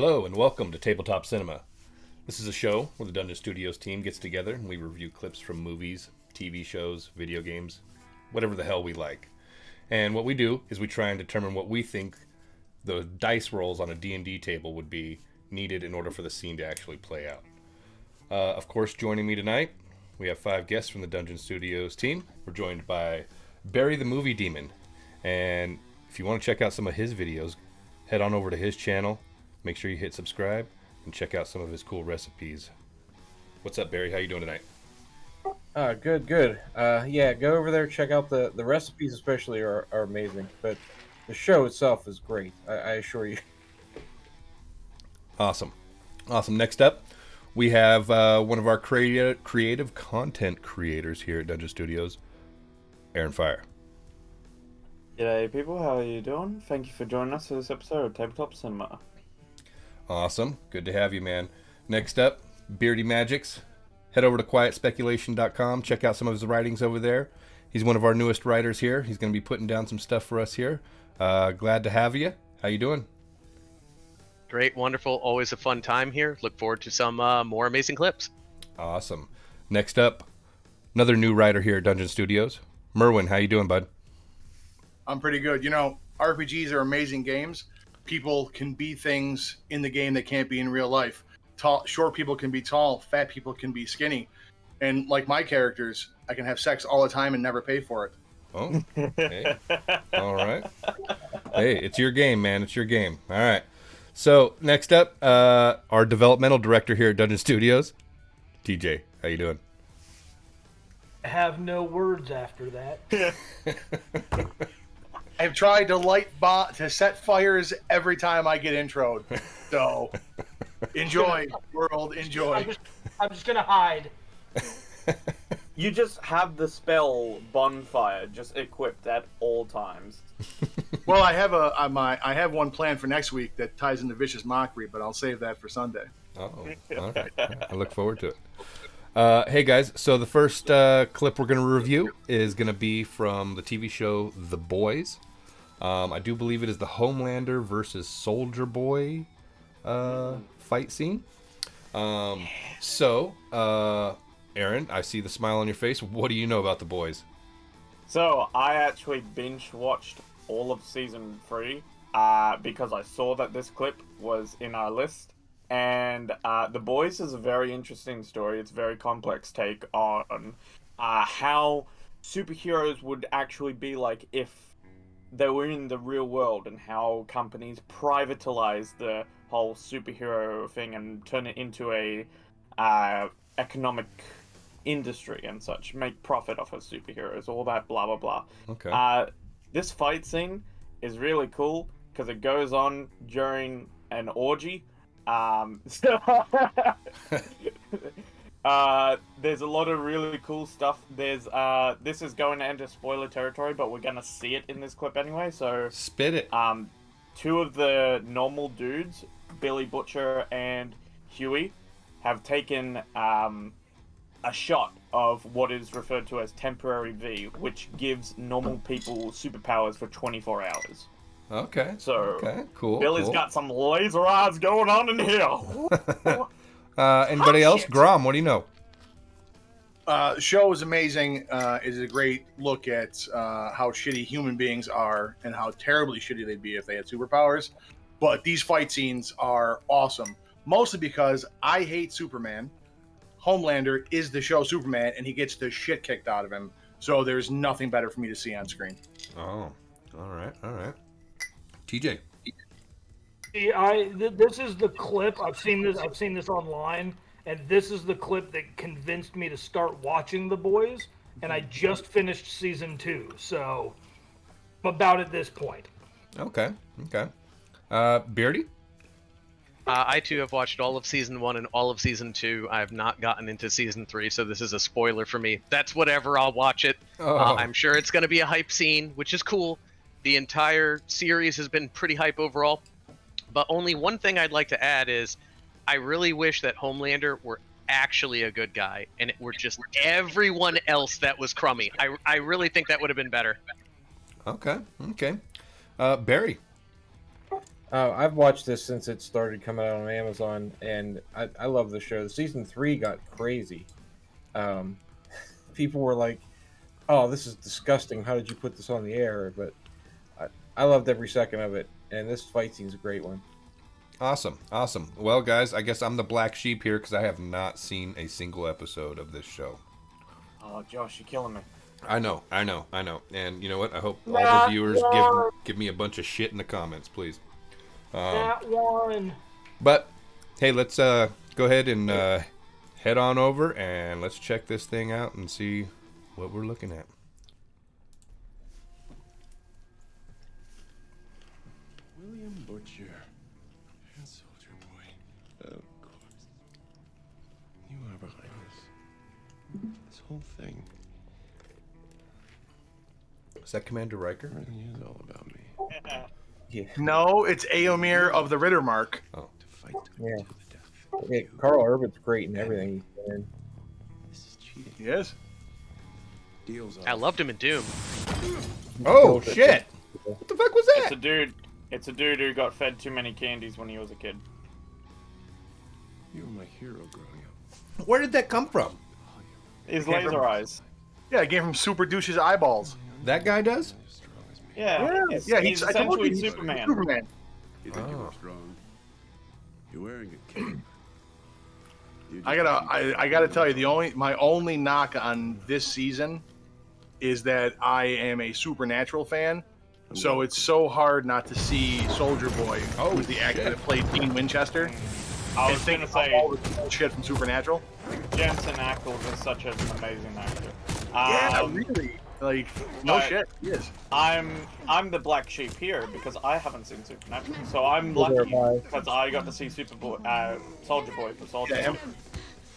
Hello and welcome to Tabletop Cinema. This is a show where the Dungeon Studios team gets together and we review clips from movies, TV shows, video games, whatever the hell we like. And what we do is we try and determine what we think the dice rolls on a D&D table would be needed in order for the scene to actually play out. Of course, joining me tonight, we have 5 guests from the Dungeon Studios team. We're joined by Beardy the Movie Demon. And if you want to check out some of his videos, head on over to his channel. Make sure you hit subscribe and check out some of his cool recipes. What's up, Barry? How you doing tonight? Good. Yeah, go over there, check out the recipes especially are amazing, but the show itself is great, I assure you. Awesome. Next up, we have one of our creative content creators here at Dungeon Studios, Aaron Fire. G'day people, how are you doing? Thank you for joining us for this episode of Tabletop Cinema. Awesome. Good to have you, man. Next up, Beardy Magics. Head over to quietspeculation.com. Check out some of his writings over there. He's one of our newest writers here. He's going to be putting down some stuff for us here. Glad to have you. How you doing? Great, wonderful. Always a fun time here. Look forward to some more amazing clips. Awesome. Next up, another new writer here at Dungeon Studios. Merwin, how you doing, bud? I'm pretty good. You know, RPGs are amazing games. People can be things in the game they can't be in real life. Short people can be tall, fat people can be skinny. And like my characters, I can have sex all the time and never pay for it. Oh, hey. All right. Hey, it's your game, man. It's your game. All right. So next up, our developmental director here at Dungeon Studios, TJ. How you doing? I have no words after that. I've tried to set fires every time I get introed. So enjoy, world, enjoy. I'm just gonna hide. You just have the spell Bonfire just equipped at all times. Well, I have one planned for next week that ties into Vicious Mockery, but I'll save that for Sunday. Oh, all right. I look forward to it. Hey guys, so the first clip we're going to review is going to be from the TV show The Boys. I do believe it is the Homelander versus Soldier Boy fight scene. So, Aaron, I see the smile on your face. What do you know about The Boys? So, I actually binge-watched all of Season 3 because I saw that this clip was in our list. And The Boys is a very interesting story. It's a very complex take on how superheroes would actually be like if they were in the real world, and how companies privatize the whole superhero thing and turn it into a economic industry and such, make profit off of superheroes, all that blah blah blah. Okay. This fight scene is really cool because it goes on during an orgy. There's a lot of really cool stuff. There's this is going to enter spoiler territory, but we're gonna see it in this clip anyway, so Spit it. 2 of the normal dudes, Billy Butcher and Huey, have taken a shot of what is referred to as temporary V, which gives normal people superpowers for 24 hours. Okay. So, okay, cool. Billy's cool. got some laser eyes going on in here. Anybody else? Grom, what do you know? The show is amazing. It is a great look at how shitty human beings are and how terribly shitty they'd be if they had superpowers. But these fight scenes are awesome, mostly because I hate Superman. Homelander is the show Superman, and he gets the shit kicked out of him. So there's nothing better for me to see on screen. Oh, all right. TJ. This is the clip. I've seen this online, and this is the clip that convinced me to start watching The Boys. And I just finished season 2, so I'm about at this point. Okay. Beardy? I too have watched all of season 1 and all of season 2. I have not gotten into season 3, so this is a spoiler for me. That's whatever, I'll watch it. Oh. I'm sure it's going to be a hype scene, which is cool. The entire series has been pretty hype overall. But only one thing I'd like to add is I really wish that Homelander were actually a good guy and it were just everyone else that was crummy. I really think that would have been better. Okay. Barry. I've watched this since it started coming out on Amazon, and I love the show. Season 3 got crazy. Um, People were like, "Oh, this is disgusting. How did you put this on the air?" But I loved every second of it, and this fight scene's a great one. Awesome. Well, guys, I guess I'm the black sheep here because I have not seen a single episode of this show. Oh, Josh, you're killing me. I know. And you know what? I hope all the viewers give me a bunch of shit in the comments, please. That one. But hey, let's go ahead and head on over and let's check this thing out and see what we're looking at. William Butcher and Soldier Boy. Of course. You are behind this whole thing. Is that Commander Riker? It really is all about me. Yeah, No, it's Aomir of the Rittermark. To fight Yeah. to the death. yeah. Carl Urban's great in everything he's in. This is cheating. Yes. Deals I loved him in Doom. Oh shit! What the fuck was It's that? a dude. It's a dude who got fed too many candies when he was a kid. You were my hero growing up. Where did that come from? His Can't laser remember. eyes. Yeah, it came from Super Douche's eyeballs. That guy does? As strong as me. Yeah, he's I told you, essentially he's Superman. Superman. You think Oh. you're strong? You're wearing a cape. You I gotta tell you, my only knock on this season is that I am a Supernatural fan, so it's so hard not to see Soldier Boy, who's the actor that played Dean Winchester, I and was think gonna about say all the shit from Supernatural. Jensen Ackles is such an amazing actor. Yeah, really. Like, no but- shit, he is. I'm the black sheep here because I haven't seen Supernatural, so I'm Neither lucky have I. because I got to see Soldier Boy for Soldier Yeah, Boy.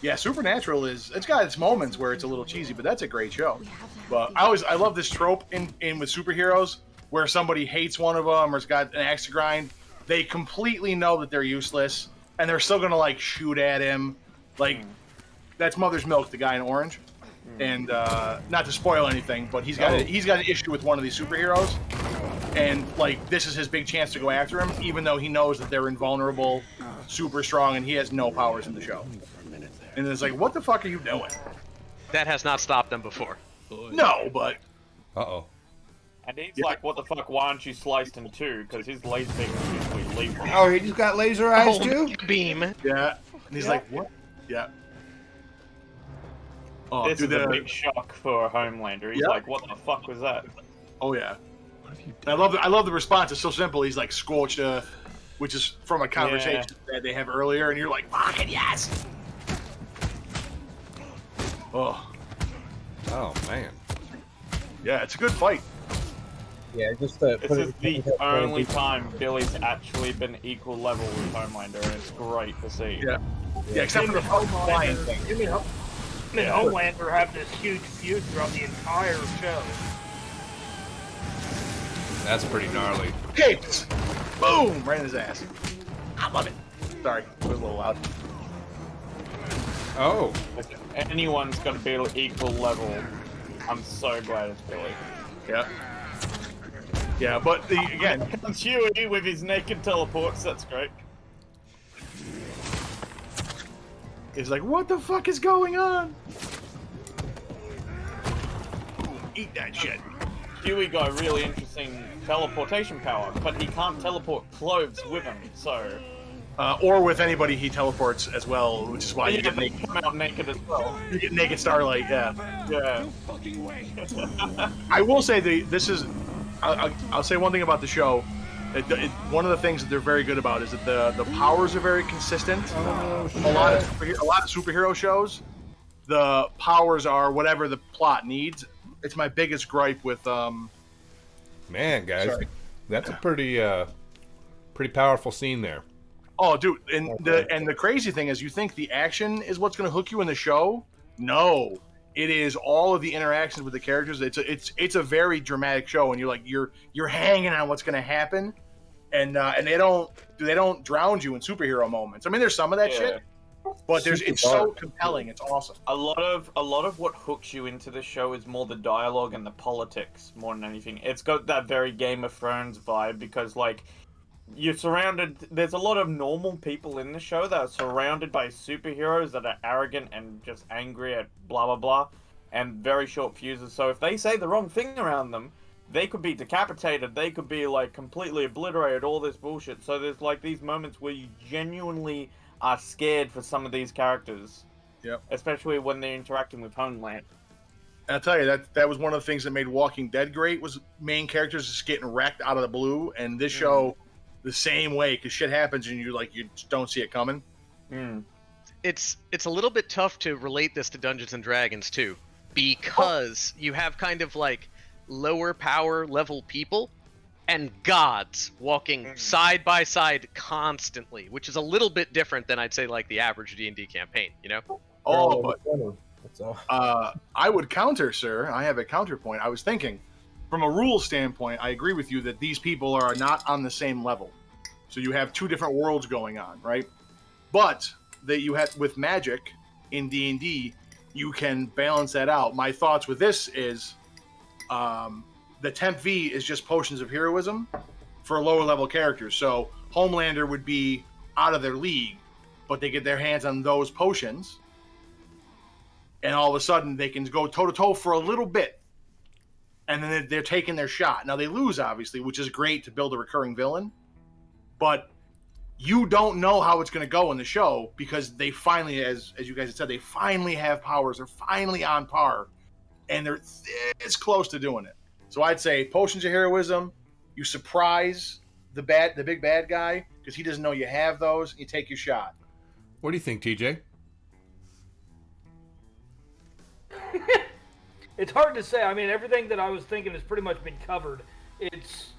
Yeah, Supernatural it's got its moments where it's a little cheesy, but that's a great show. But I love this trope in with superheroes where somebody hates one of them or's got an axe to grind. They completely know that they're useless, and they're still gonna like shoot at him. Like that's Mother's Milk, the guy in orange. And not to spoil anything, but he's got an issue with one of these superheroes, and like this is his big chance to go after him, even though he knows that they're invulnerable, super strong, and he has no powers in the show. And it's like, what the fuck are you doing? That has not stopped them before. No, but Uh-oh. And he's like, what the fuck, why aren't you sliced in two? Because his laser beam is usually lethal. Oh, he just got laser eyes too? Beam. yeah, and he's like, what? Yeah. Oh, This dude, is a big shock for Homelander. He's Yeah. like, what the fuck was that? oh yeah. What have you And done? I love the response. It's so simple. He's like scorched, which is from a conversation that they have earlier, and you're like, fucking yes. Oh Oh man. yeah, it's a good fight. Yeah, just This put is it. the only time Billy's actually been equal level with Homelander, and it's great to see. Yeah, yeah, except for the fucking flying thing. Him and Homelander have this huge feud throughout the entire show. That's pretty gnarly. Capes! Boom! Right in his ass. I love it. Sorry, it was a little loud. Oh. If anyone's got to be equal level, I'm so glad it's Billy. Yeah. Yeah, but again, Comes Huey with his naked teleports, that's great. he's like, what the fuck is going on? Eat that shit. Huey got a really interesting teleportation power, but he can't teleport clothes with him, so... Or with anybody he teleports as well, which is why you yeah, get they naked. come out naked as well. You get naked Starlight. Yeah. Yeah. I will say this is. I'll say one thing about the show. One of the things that they're very good about is that the powers are very consistent. A lot of superhero shows, the powers are whatever the plot needs. It's my biggest gripe with. Man, guys. Sorry. That's a pretty powerful scene there. Oh, dude, and the crazy thing is, you think the action is what's going to hook you in the show? No, it is all of the interactions with the characters. It's a very dramatic show, and you're hanging on what's going to happen, and they don't drown you in superhero moments. I mean, there's some of that shit, but it's so compelling. It's awesome. A lot of what hooks you into the show is more the dialogue and the politics more than anything. It's got that very Game of Thrones vibe because like you're surrounded. There's a lot of normal people in the show that are surrounded by superheroes that are arrogant and just angry at blah blah blah, and very short fuses. So if they say the wrong thing around them, they could be decapitated. They could be like completely obliterated. All this bullshit. So there's like these moments where you genuinely are scared for some of these characters. Yep. Especially when they're interacting with Homeland. And I'll tell you, that was one of the things that made Walking Dead great, was main characters just getting wrecked out of the blue. And this show, the same way, because shit happens and you just don't see it coming. It's a little bit tough to relate this to Dungeons and Dragons too, because you have kind of like lower power level people and gods walking side by side constantly, which is a little bit different than I'd say like the average D&D campaign, you know? Oh, but That's all. I would counter, sir. I have a counterpoint. I was thinking, from a rule standpoint, I agree with you that these people are not on the same level. So you have two different worlds going on, right? But that you have with magic in D&D, you can balance that out. My thoughts with this is, the Temp V is just potions of heroism for lower level characters. So Homelander would be out of their league, but they get their hands on those potions, and all of a sudden they can go toe to toe for a little bit, and then they're taking their shot. Now they lose, obviously, which is great to build a recurring villain, but you don't know how it's going to go in the show because they finally, as you guys had said, they finally have powers. They're finally on par, and they're this close to doing it. So I'd say potions of heroism. You surprise the big bad guy because he doesn't know you have those. You take your shot. What do you think, TJ? It's hard to say. I mean, everything that I was thinking has pretty much been covered. It's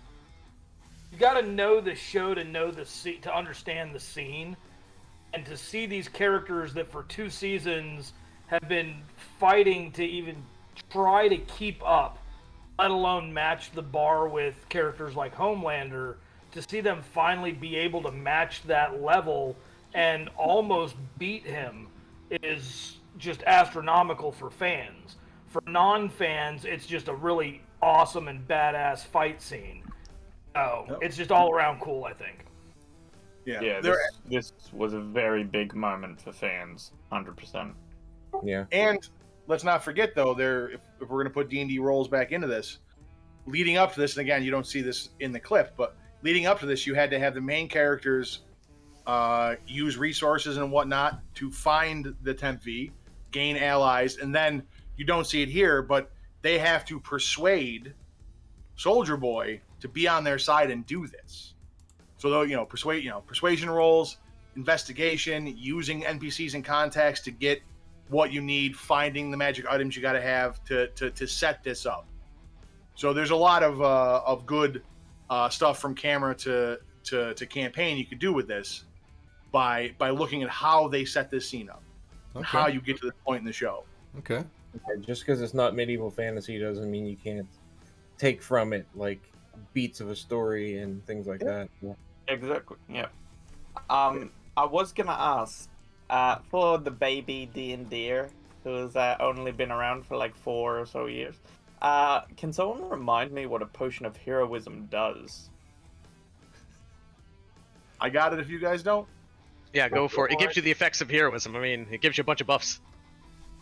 you got to know the show to know to understand the scene, and to see these characters that for 2 seasons have been fighting to even try to keep up, let alone match the bar with characters like Homelander. To see them finally be able to match that level and almost beat him is just astronomical for fans. For non-fans, it's just a really awesome and badass fight scene. So it's just all around cool, I think. Yeah, this was a very big moment for fans, 100%. Yeah. And let's not forget, though, if we're going to put D&D roles back into this, leading up to this, and again, you don't see this in the clip, but leading up to this, you had to have the main characters use resources and whatnot to find the Temp V, gain allies, and then you don't see it here, but they have to persuade Soldier Boy to be on their side and do this. So, though, persuasion rolls, investigation, using NPCs and contacts to get what you need, finding the magic items you got to have to set this up. So there's a lot of good stuff from camera to campaign you could do with this by looking at how they set this scene up, how you get to this point in the show. Okay. Just because it's not medieval fantasy doesn't mean you can't take from it like beats of a story and things like that. Yeah. Exactly. Yeah. I was gonna ask for the baby D&D'er who's only been around for like 4 or so years. Can someone remind me what a potion of heroism does? I got it if you guys don't. Yeah, go for it. It gives you the effects of heroism. I mean, it gives you a bunch of buffs.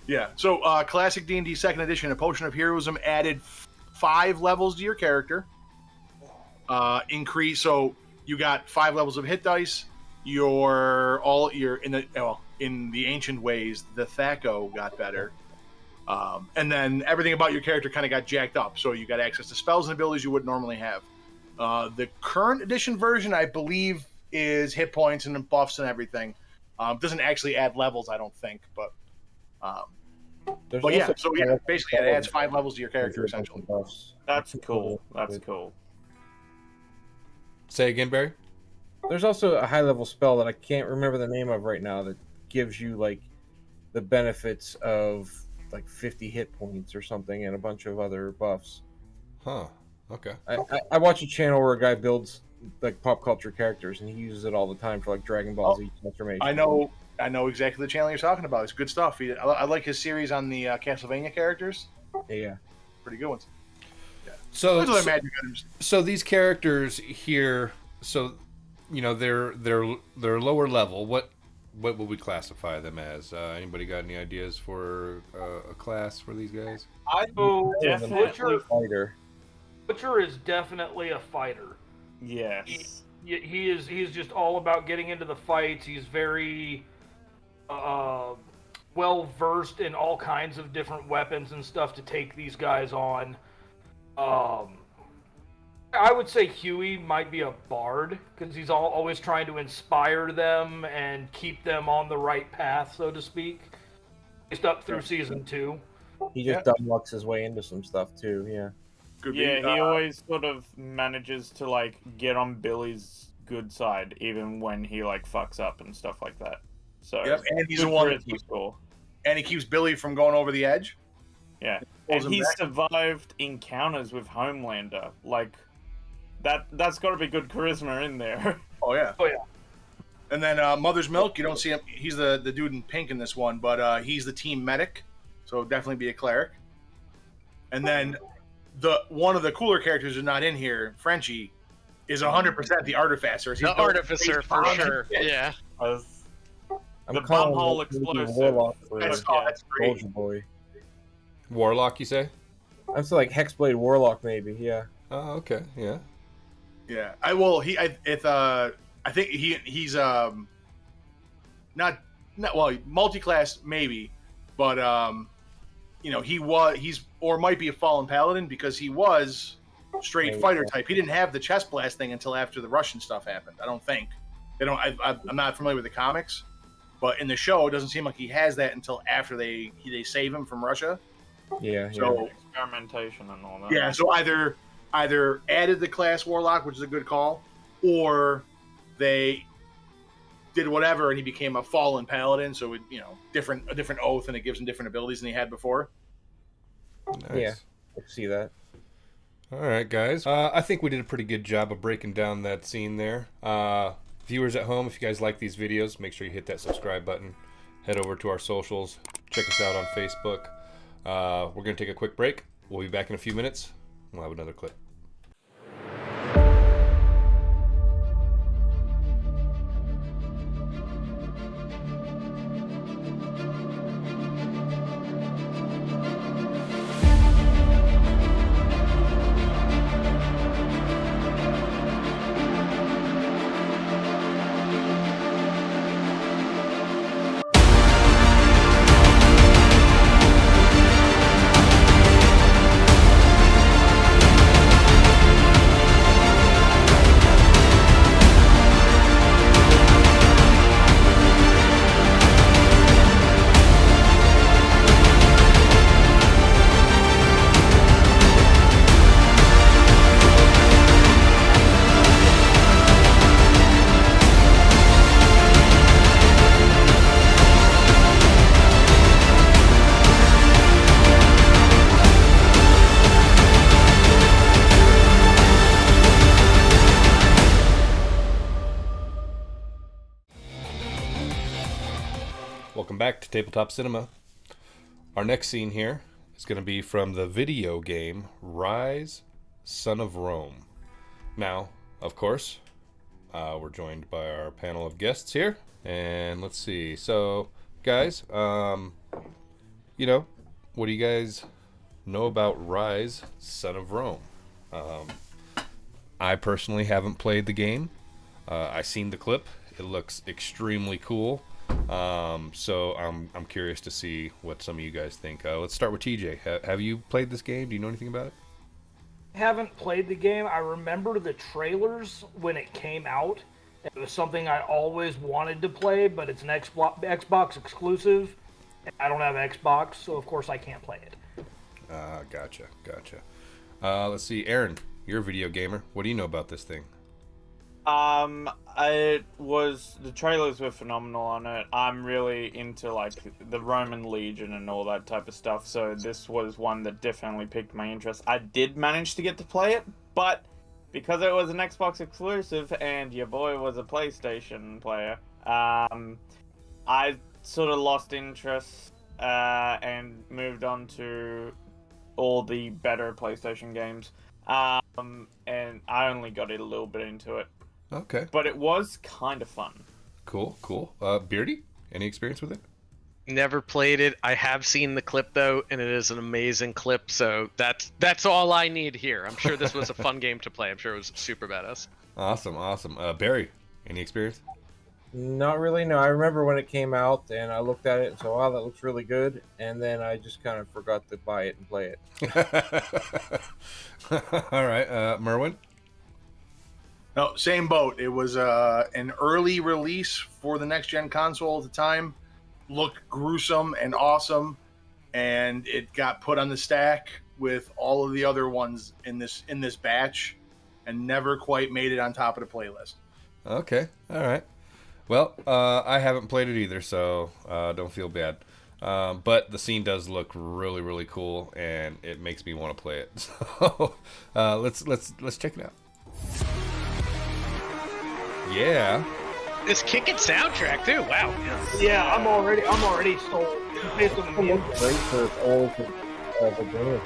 Yeah. So classic D&D 2nd edition, a potion of heroism added 5 levels to your character. Increase, so you got 5 levels of hit dice. In the ancient ways, the THAC0 got better. And then everything about your character kind of got jacked up. So you got access to spells and abilities you wouldn't normally have. The current edition version, I believe, is hit points and buffs and everything. Doesn't actually add levels, I don't think. But basically it adds 5 levels to your character, essentially. That's cool. That's cool. Say again, Barry? There's also a high-level spell that I can't remember the name of right now that gives you, like, the benefits of, like, 50 hit points or something and a bunch of other buffs. Huh. Okay. I watch a channel where a guy builds, like, pop culture characters, and he uses it all the time for, like, Dragon Ball Z transformation. I know exactly the channel you're talking about. It's good stuff. I like his series on the Castlevania characters. Yeah. Pretty good ones. So Those are magic items. So these characters here, so you know, they're lower level. What would we classify them as? Anybody got any ideas for a class for these guys? I So, definitely. Fighter. Butcher is definitely a fighter. Yes. He's just all about getting into the fights. He's very well versed in all kinds of different weapons and stuff to take these guys on. I would say Huey might be a bard because he's always trying to inspire them and keep them on the right path, so to speak. Just up through season 2. He just dumb lucks his way into some stuff too. Yeah. Could Yeah, be. he always sort of manages to like get on Billy's good side, even when he like fucks up and stuff like that. So Yep, and he's good the one charisma that keeps, score. and he keeps Billy from going over the edge. Yeah, Pulls and him he back. survived encounters with Homelander. Like that's got to be good charisma in there. Oh yeah. Oh, yeah. And then Mother's Milk, you don't see him. He's the dude in pink in this one, but he's the team medic, so definitely be a cleric. And then one of the cooler characters who's not in here, Frenchie, is 100% the artificer. The artificer for sure. Yeah. I'm The calling bumhole it maybe explosive. Warlock for That's great. Soldier Boy. Warlock, you say? I'm still like Hexblade Warlock, maybe. Yeah. Oh, okay, yeah. Yeah, I think he's not well, multi-class maybe, but you know, he's or might be a fallen paladin because he was straight Maybe. fighter type. He didn't have the chest blast thing until after the Russian stuff happened. I don't think. They don't. I'm not familiar with the comics, but in the show, it doesn't seem like he has that until after they save him from Russia. Yeah. So Experimentation and all that. yeah, so either added the class Warlock, which is a good call, or they did whatever and he became a fallen paladin. So it, you know, a different oath, and it gives him different abilities than he had before. Nice. Yeah. I can see that. All right, guys. I think we did a pretty good job of breaking down that scene there. Viewers at home, if you guys like these videos, make sure you hit that subscribe button. Head over to our socials. Check us out on Facebook. We're going to take a quick break. We'll be back in a few minutes. We'll have another clip. Welcome back to Tabletop Cinema. Our next scene here is going to be from the video game Ryze Son of Rome. Now, of course, we're joined by our panel of guests here. And let's see. So, guys, you know, what do you guys know about Ryze Son of Rome? I personally haven't played the game. I've seen the clip. It looks extremely cool. So I'm curious to see what some of you guys think. Let's start with TJ. Have you played this game? Do you know anything about it? I haven't played the game. I remember the trailers when it came out. It was something I always wanted to play, but it's an Xbox exclusive. I don't have Xbox, so of course I can't play it. Gotcha. Let's see, Aaron, you're a video gamer. What do you know about this thing? The trailers were phenomenal on it. I'm really into like the Roman Legion and all that type of stuff, so this was one that definitely piqued my interest. I did manage to get to play it, but because it was an Xbox exclusive and your boy was a PlayStation player, I sort of lost interest and moved on to all the better PlayStation games. And I only got a little bit into it. Okay. but it was kind of fun. Cool. Beardy, any experience with it? Never played it. I have seen the clip though, and it is an amazing clip. So that's all I need here. I'm sure this was a fun game to play. I'm sure it was super badass. Awesome. Barry, any experience? Not really. No, I remember when it came out, and I looked at it and said, "Wow, that looks really good." And then I just kind of forgot to buy it and play it. All right, Merwin. No, same boat. It was an early release for the next gen console at the time. Looked gruesome and awesome, and it got put on the stack with all of the other ones in this batch, and never quite made it on top of the playlist. Okay, all right. Well, I haven't played it either, so don't feel bad. But the scene does look really, really cool, and it makes me want to play it. So let's check it out. Yeah. This kicking soundtrack too. Wow. Yeah, I'm already sold based on the It music. looks great for all the games.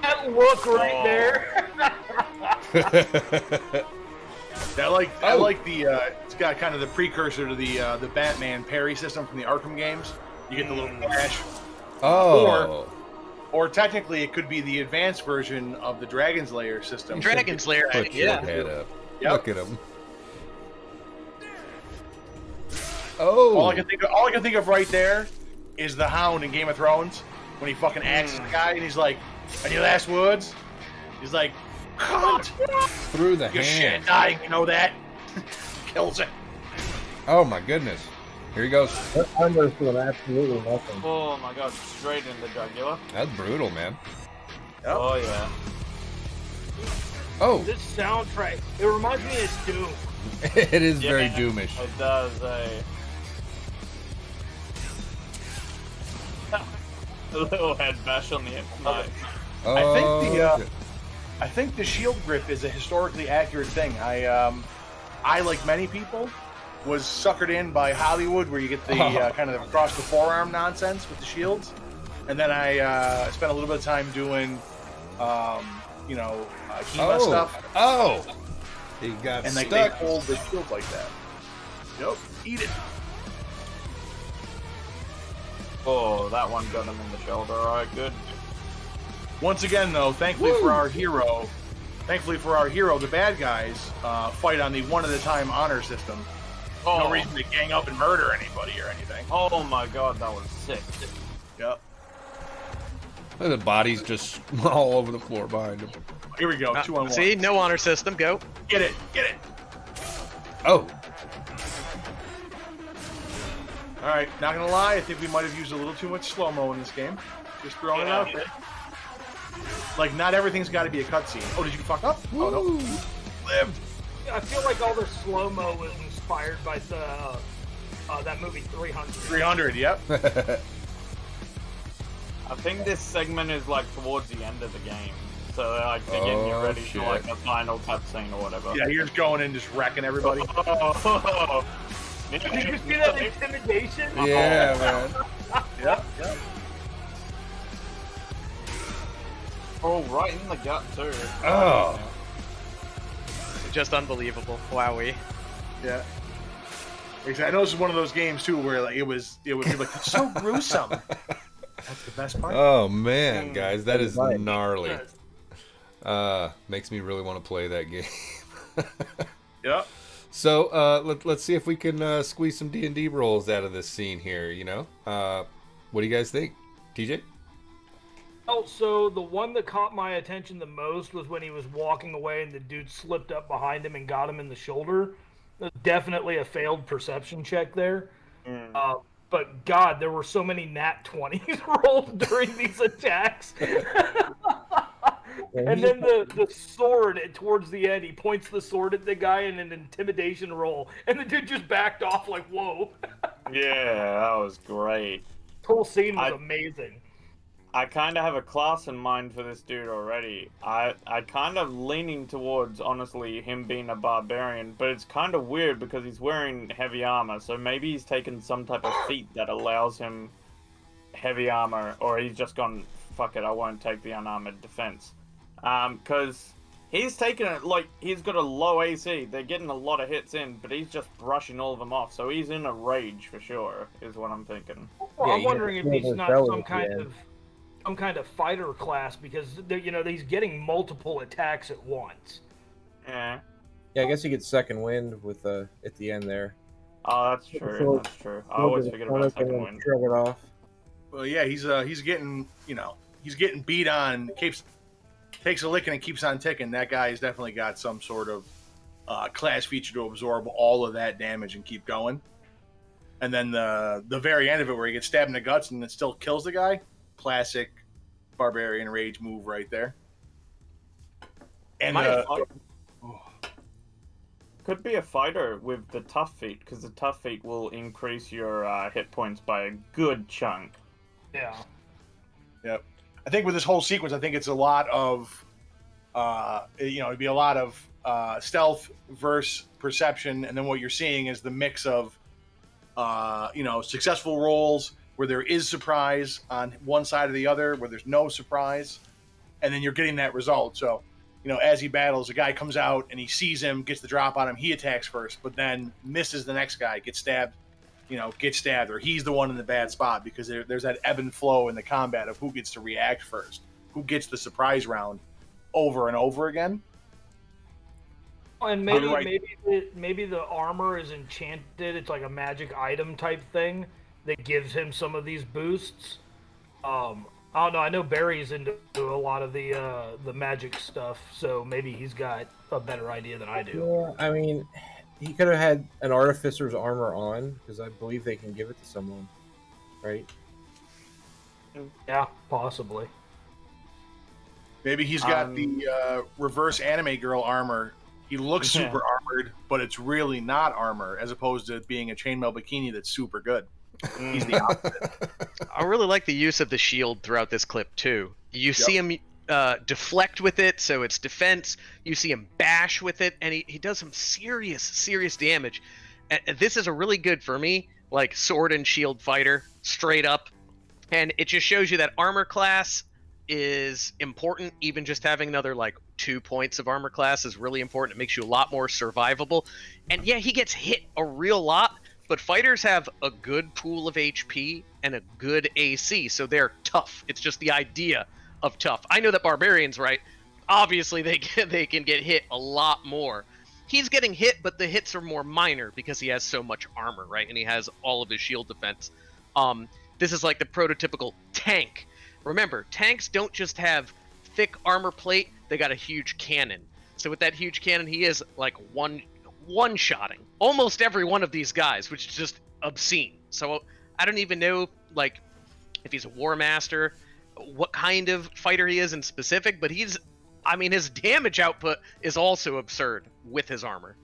That look right there. I like the it's got kind of the precursor to the Batman parry system from the Arkham games. You get the little flash. Oh. Or technically, it could be the advanced version of the Dragon's Lair system. Dragon's Lair. Put your Yeah. head up. Yep. Look at him. Oh. All I can think of right there is the Hound in Game of Thrones when he fucking axes the guy and he's like, "Any last words?" He's like, "Cut Through the your shit, hand. dying." You know that kills it. Oh my goodness. Here he goes. I'm doing absolutely nothing. Oh my god, straight in the jugular. That's brutal, man. Yep. Oh yeah. Oh. This soundtrack, it reminds me of Doom. It is very Yeah, doomish. It does, a little head bash on the knife. Oh, I think the shield grip is a historically accurate thing. I like many people was suckered in by Hollywood, where you get the kind of across the forearm nonsense with the shields, and then I spent a little bit of time doing, HEMA stuff, Oh. He got and they stuck. hold the shield like that. Yep, eat it. Oh, that one got him in the shoulder. Alright, good. Once again, though, thankfully for our hero, the bad guys fight on the one-at-a-time honor system. Oh, No reason to gang up and murder anybody or anything. oh my god, that was sick. Yep. The bodies just all over the floor behind him. Here we go. 2-on-1. See, no honor system. Go. Get it. Oh. All right. Not gonna lie, I think we might have used a little too much slow mo in this game. Just throwing it out there. Like, not everything's got to be a cutscene. Oh, did you fuck up? Oh no. Lived. I feel like all the slow mo was inspired by the that movie 300. 300. Yep. I think this segment is like towards the end of the game. So they're like they're getting you ready shit. for like a final cutscene or whatever. Yeah, you're just going in, just wrecking everybody. Oh. Did you see that intimidation? Yeah, man. Yep. Oh, right in the gut too. Oh. Just unbelievable. Wowee. Yeah. Exactly. I know this is one of those games too, where like it would be like it's so gruesome. That's the best part. Oh man, guys, that is Right. gnarly. Makes me really want to play that game. Yep. So let's see if we can squeeze some D&D rolls out of this scene here. You know, what do you guys think, TJ? Oh, so the one that caught my attention the most was when he was walking away and the dude slipped up behind him and got him in the shoulder. There's definitely a failed perception check there. But God, there were so many nat 20s rolled during these attacks. And then the sword towards the end, he points the sword at the guy in an intimidation roll, and the dude just backed off like, whoa. Yeah, that was great. Whole scene was amazing. I kind of have a class in mind for this dude already. I kind of leaning towards, honestly, him being a barbarian, but it's kind of weird because he's wearing heavy armor, so maybe he's taken some type of feat that allows him heavy armor, or he's just gone, fuck it, I won't take the unarmored defense. Because He's taking it like he's got a low AC. They're getting a lot of hits in, but he's just brushing all of them off. So he's in a rage for sure, is what I'm thinking. Well, Yeah, I'm you wondering if have to he's feel not those some bellies, kind yeah. of fighter class because he's getting multiple attacks at once. Yeah. Yeah, I guess he gets second wind with at the end there. Oh, that's true. That's true. I always forget about second wind. Shrug it off. Well, yeah, he's getting he's getting beat on. Takes a licking and keeps on ticking. That guy has definitely got some sort of class feature to absorb all of that damage and keep going. And then the very end of it, where he gets stabbed in the guts and it still kills the guy. Classic barbarian rage move right there. And could be a fighter with the tough feat, because the tough feat will increase your hit points by a good chunk. Yeah. Yep. I think with this whole sequence, I think it's a lot of, it'd be a lot of stealth versus perception, and then what you're seeing is the mix of, successful rolls where there is surprise on one side or the other, where there's no surprise, and then you're getting that result. So, as he battles, a guy comes out and he sees him, gets the drop on him, he attacks first, but then misses the next guy, gets stabbed, or he's the one in the bad spot, because there's that ebb and flow in the combat of who gets to react first, who gets the surprise round over and over again. And maybe the armor is enchanted. It's like a magic item type thing that gives him some of these boosts. I don't know. I know Barry's into a lot of the magic stuff, so maybe he's got a better idea than I do. Yeah, I mean, he could have had an artificer's armor on, because I believe they can give it to someone, right? Yeah, possibly. Maybe he's got the reverse anime girl armor. He looks super armored, but it's really not armor, as opposed to being a chainmail bikini that's super good. He's the opposite. I really like the use of the shield throughout this clip too. You see him deflect with it, so it's defense. You see him bash with it, and he does some serious damage. And this is a really good, for me, like sword and shield fighter, straight up. And it just shows you that armor class is important. Even just having another 2 points of armor class is really important. It makes you a lot more survivable. And yeah, he gets hit a real lot, but fighters have a good pool of HP and a good AC, so they're tough. It's just the idea of tough. I know that barbarians, right? Obviously, they can get hit a lot more. He's getting hit, but the hits are more minor because he has so much armor, right? And he has all of his shield defense. This is like the prototypical tank. Remember, tanks don't just have thick armor plate, they got a huge cannon. So with that huge cannon, he is one-shotting almost every one of these guys, which is just obscene. So I don't even know, if he's a war master, what kind of fighter he is in specific, but his damage output is also absurd with his armor.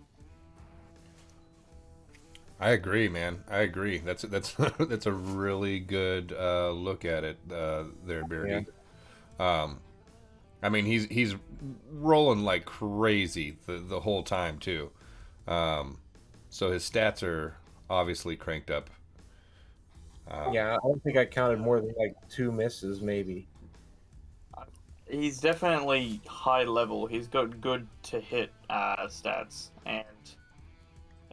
I agree, man. I agree. That's that's a really good look at it there, Beardy. Yeah. He's rolling like crazy the whole time too. So his stats are obviously cranked up. Yeah, I don't think I counted more than 2 misses, maybe. He's definitely high level. He's got good to hit stats, and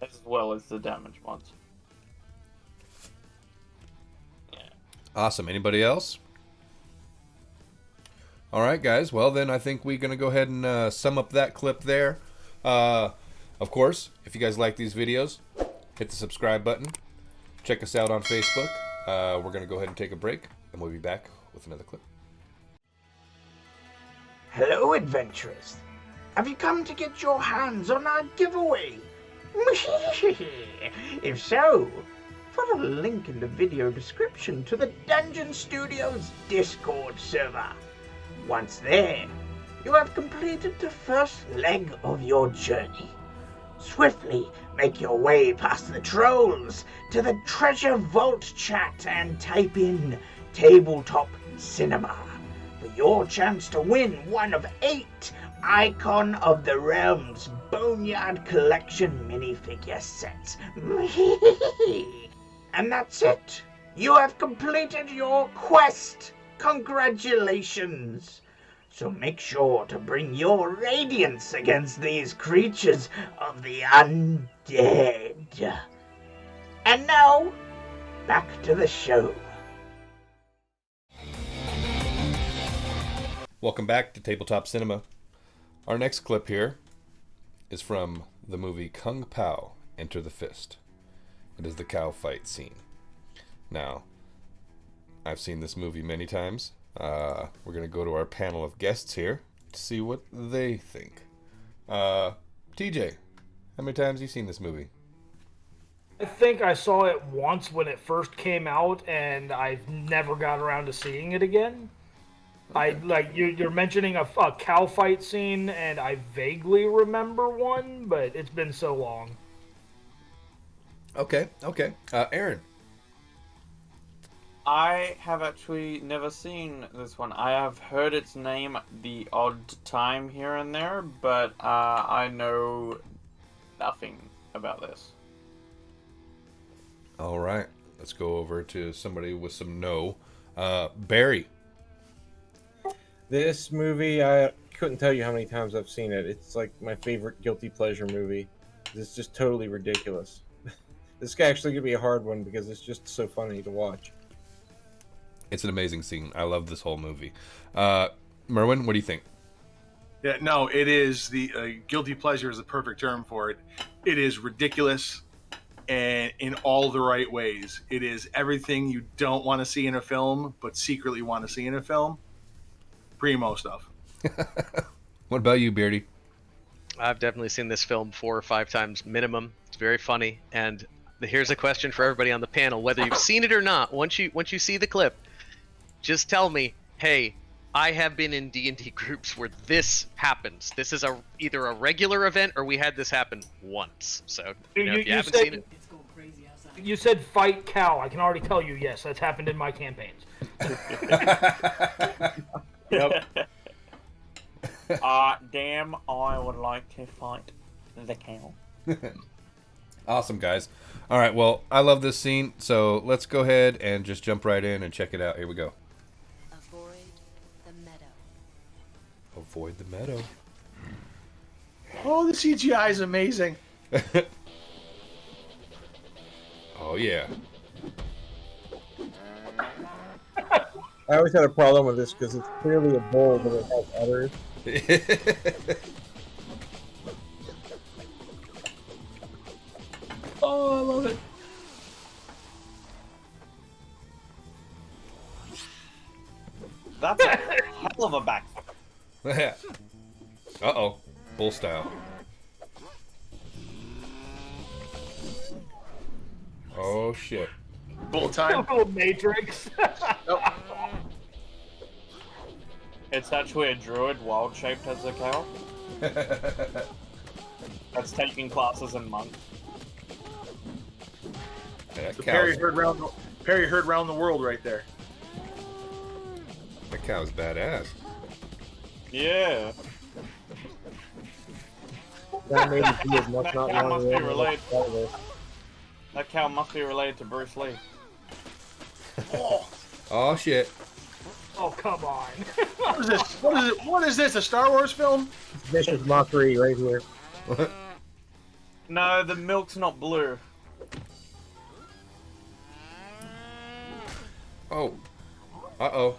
as well as the damage ones. Yeah. Awesome. Anybody else? All right, guys. Well, then I think we're going to go ahead and sum up that clip there. Of course, if you guys like these videos, hit the subscribe button. Check us out on Facebook. We're going to go ahead and take a break, and we'll be back with another clip. Hello, adventurers. Have you come to get your hands on our giveaway? If so, follow the link in the video description to the Dungeon Studios Discord server. Once there, you have completed the first leg of your journey. Swiftly make your way past the trolls to the Treasure Vault chat and type in Tabletop Cinema for your chance to win one of 8 Icon of the Realms Boneyard Collection minifigure sets. And that's it. You have completed your quest. Congratulations. So make sure to bring your radiance against these creatures of the undead. And now, back to the show. Welcome back to Tabletop Cinema. Our next clip here is from the movie Kung Pao, Enter the Fist. It is the cow fight scene. Now, I've seen this movie many times. We're going to go to our panel of guests here to see what they think. TJ, how many times have you seen this movie? I think I saw it once when it first came out, and I've never got around to seeing it again. You're mentioning a cow fight scene, and I vaguely remember one, but it's been so long. Okay. Aaron. I have actually never seen this one. I have heard its name the odd time here and there, but I know nothing about this. All right. Let's go over to somebody with some no. Barry. This movie, I couldn't tell you how many times I've seen it. It's like my favorite guilty pleasure movie. It's just totally ridiculous. This is actually going to be a hard one because it's just so funny to watch. It's an amazing scene. I love this whole movie. Merwin, what do you think? Yeah, no, it is the guilty pleasure is the perfect term for it. It is ridiculous and in all the right ways. It is everything you don't want to see in a film, but secretly want to see in a film. Primo stuff. What about you, Beardy? I've definitely seen this film 4 or 5 times minimum. It's very funny. And here's a question for everybody on the panel: whether you've seen it or not, once you see the clip, just tell me, hey, I have been in D&D groups where this happens. This is either a regular event or we had this happen once. So if you haven't seen it. You said fight cow. I can already tell you, yes, that's happened in my campaigns. Yep. Damn, I would like to fight the cow. Awesome, guys. All right, well, I love this scene, so let's go ahead and just jump right in and check it out. Here we go. Avoid the meadow. Avoid the meadow. Oh, the CGI is amazing. Oh, yeah. I always had a problem with this because it's clearly a bull, but it has udders. Oh, I love it. That's a hell of a back. Uh-oh. Bull style. Oh, shit. Bull time. Little Matrix. It's actually a druid wild shaped as a cow. That's taking classes in monks. That The cow's, Perry heard round the world right there. that cow's badass. Yeah. That made it weird. Must not That long must be ago. related. That cow must be related to Bruce Lee. Oh, shit. Oh, come on. What is this? What is it? What is this? A Star Wars film? Vicious mockery right here. No, the milk's not blue. Oh. Uh-oh.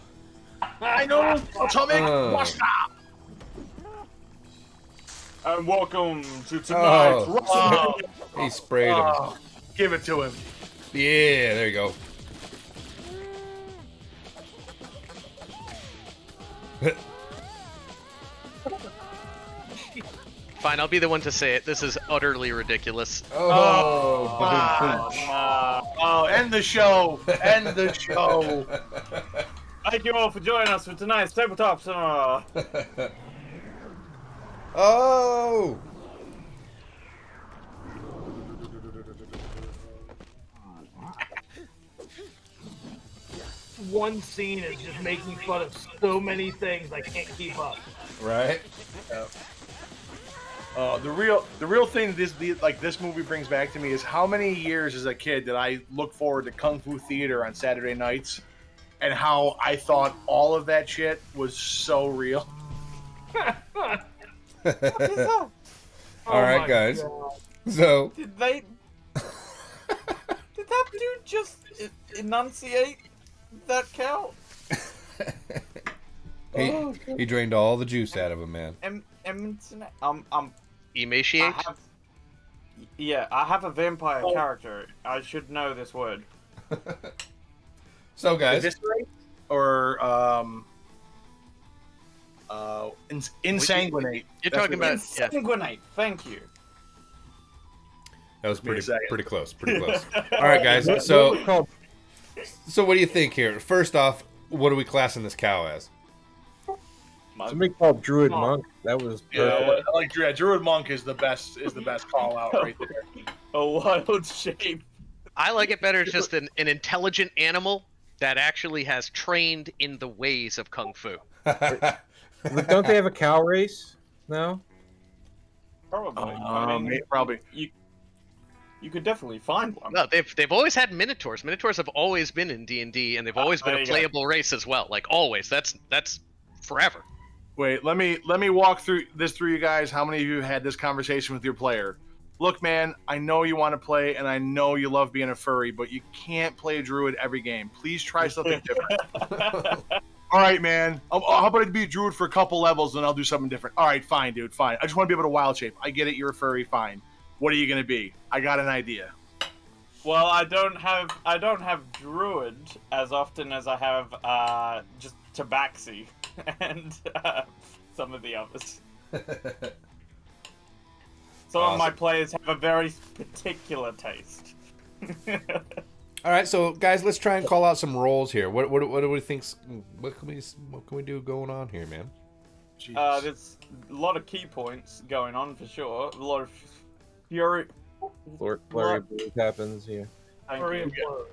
I know. Atomic Buster. And welcome to tonight's Oh. He sprayed him. Give it to him. Yeah, there you go. Fine, I'll be the one to say it. This is utterly ridiculous. Oh, Oh, end the show. End the show. Thank you all for joining us for tonight's Tabletop Cinema. Oh! One scene is just making fun of so many things I can't keep up. Right? The real thing this movie brings back to me is how many years as a kid did I look forward to Kung Fu theater on Saturday nights, and how I thought all of that shit was so real. What is that? All right, my guys. God. So Did they? Did that dude just enunciate that cow? he drained all the juice out of him, man. Emaciate? I have a vampire character. I should know this word. So, guys, Eviscerate or insanguinate. You're That's talking what about Insanguinate. Thank you. that was me a second. pretty close. All right, guys. So what do you think here? First off, what are we classing this cow as? Somebody called Druid Monk. That was perfect. Yeah, I like Druid Monk is the best call out right there. A wild shape. I like it better as just an intelligent animal that actually has trained in the ways of kung fu. But don't they have a cow race now? Probably. Probably. You could definitely find one. No, they've always had minotaurs. Minotaurs have always been in D&D, and they've always been there a you go. playable race as well. Like always. That's forever. Wait, let me walk through you guys. How many of you had this conversation with your player? Look, man, I know you want to play, and I know you love being a furry, but you can't play a druid every game. Please try something different. All right, man. How about I be a druid for a couple levels, and I'll do something different? All right, fine, dude, fine. I just want to be able to wild shape. I get it, you're a furry, fine. What are you gonna be? I got an idea. Well, I don't have druid as often as I have just tabaxi and some of the others. Some of my players have a very particular taste. All right, so guys, let's try and call out some roles here. What do we think? What can we do going on here, man? There's a lot of key points going on for sure. A lot of fury. Flurry of blows happens, yeah. Thank you.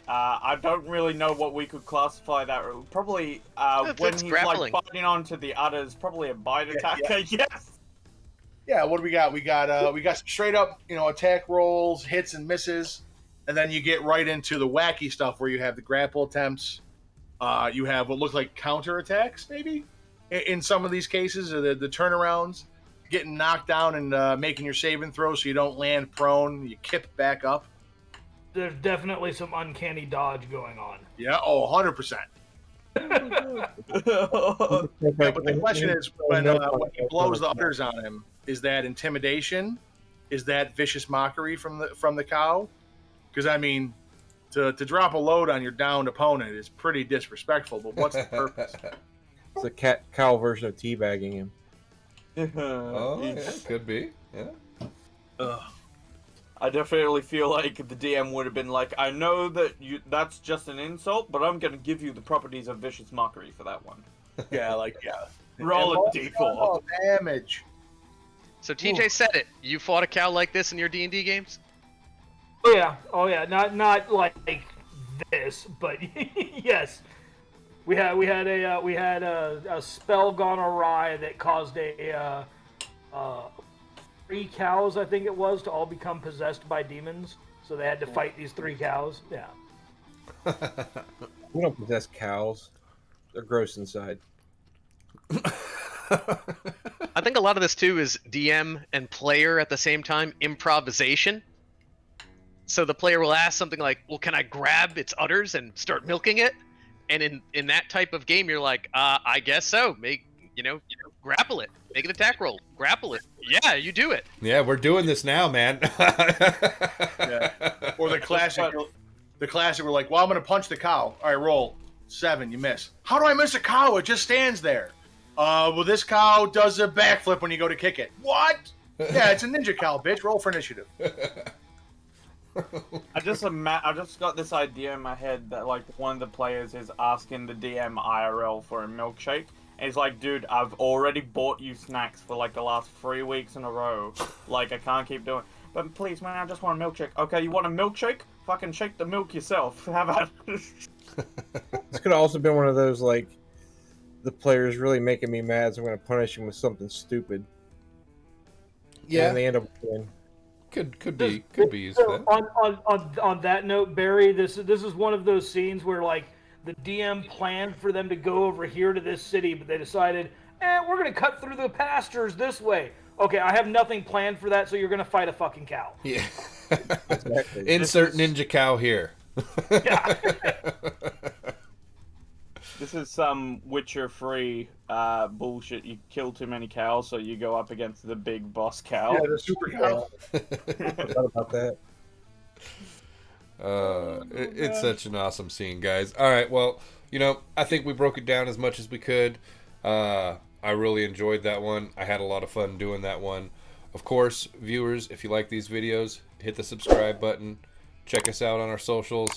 I don't really know what we could classify that. Probably when he's grappling. like biting onto the udders, probably a bite attacker. Yes. Yeah, what do we got? We got some straight up, attack rolls, hits and misses, and then you get right into the wacky stuff where you have the grapple attempts. You have what look like counter attacks, maybe, in some of these cases, or the turnarounds, getting knocked down and making your saving throw so you don't land prone. You kip back up. There's definitely some uncanny dodge going on. Yeah, 100%. Yeah, but the question is, when he blows the udders on him, is that intimidation? Is that vicious mockery from the cow? Because I mean, to drop a load on your downed opponent is pretty disrespectful. But what's the purpose? It's a cow version of teabagging him. Oh, yeah, could be. Yeah. I definitely feel like the DM would have been like, I know that that's just an insult, but I'm going to give you the properties of vicious mockery for that one. Yeah. Roll a d4. Damage. So TJ said it. You fought a cow like this in your D&D games? Oh yeah. Not like this, but yes. We had a spell gone awry that caused a 3 cows, I think it was, to all become possessed by demons. So they had to fight these 3 cows. Yeah. We don't possess cows. They're gross inside. I think a lot of this too is DM and player at the same time, improvisation. So the player will ask something like, well, can I grab its udders and start milking it? And in that type of game, you're like, I guess so. Grapple it. Make an attack roll. Grapple it. Yeah, you do it. Yeah, we're doing this now, man. Yeah. Or the classic. We're like, well, I'm going to punch the cow. All right, roll 7. You miss. How do I miss a cow? It just stands there. Well, this cow does a backflip when you go to kick it. What? Yeah, it's a ninja cow, bitch. Roll for initiative. I just got this idea in my head that like one of the players is asking the DM IRL for a milkshake. And he's like, dude, I've already bought you snacks for like the last 3 weeks in a row. Like, I can't keep doing. But please, man, I just want a milkshake. Okay, you want a milkshake? Fucking shake the milk yourself. How about it? This could have also been one of those, like, the player's really making me mad, so I'm going to punish him with something stupid. Yeah. And they end up winning. Could be used for that. On that note, Barry, this is one of those scenes where like the DM planned for them to go over here to this city, but they decided, we're going to cut through the pastures this way. Okay, I have nothing planned for that, so you're going to fight a fucking cow. Yeah. Exactly. Insert ninja cow here. Yeah. This is some Witcher 3 bullshit. You kill too many cows, so you go up against the big boss cow. Yeah, the super cow. Forgot about that. It's such an awesome scene, guys. All right, well, I think we broke it down as much as we could. I really enjoyed that one. I had a lot of fun doing that one. Of course, viewers, if you like these videos, hit the subscribe button. Check us out on our socials.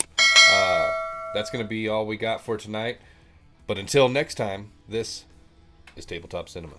That's going to be all we got for tonight. But until next time, this is Tabletop Cinema.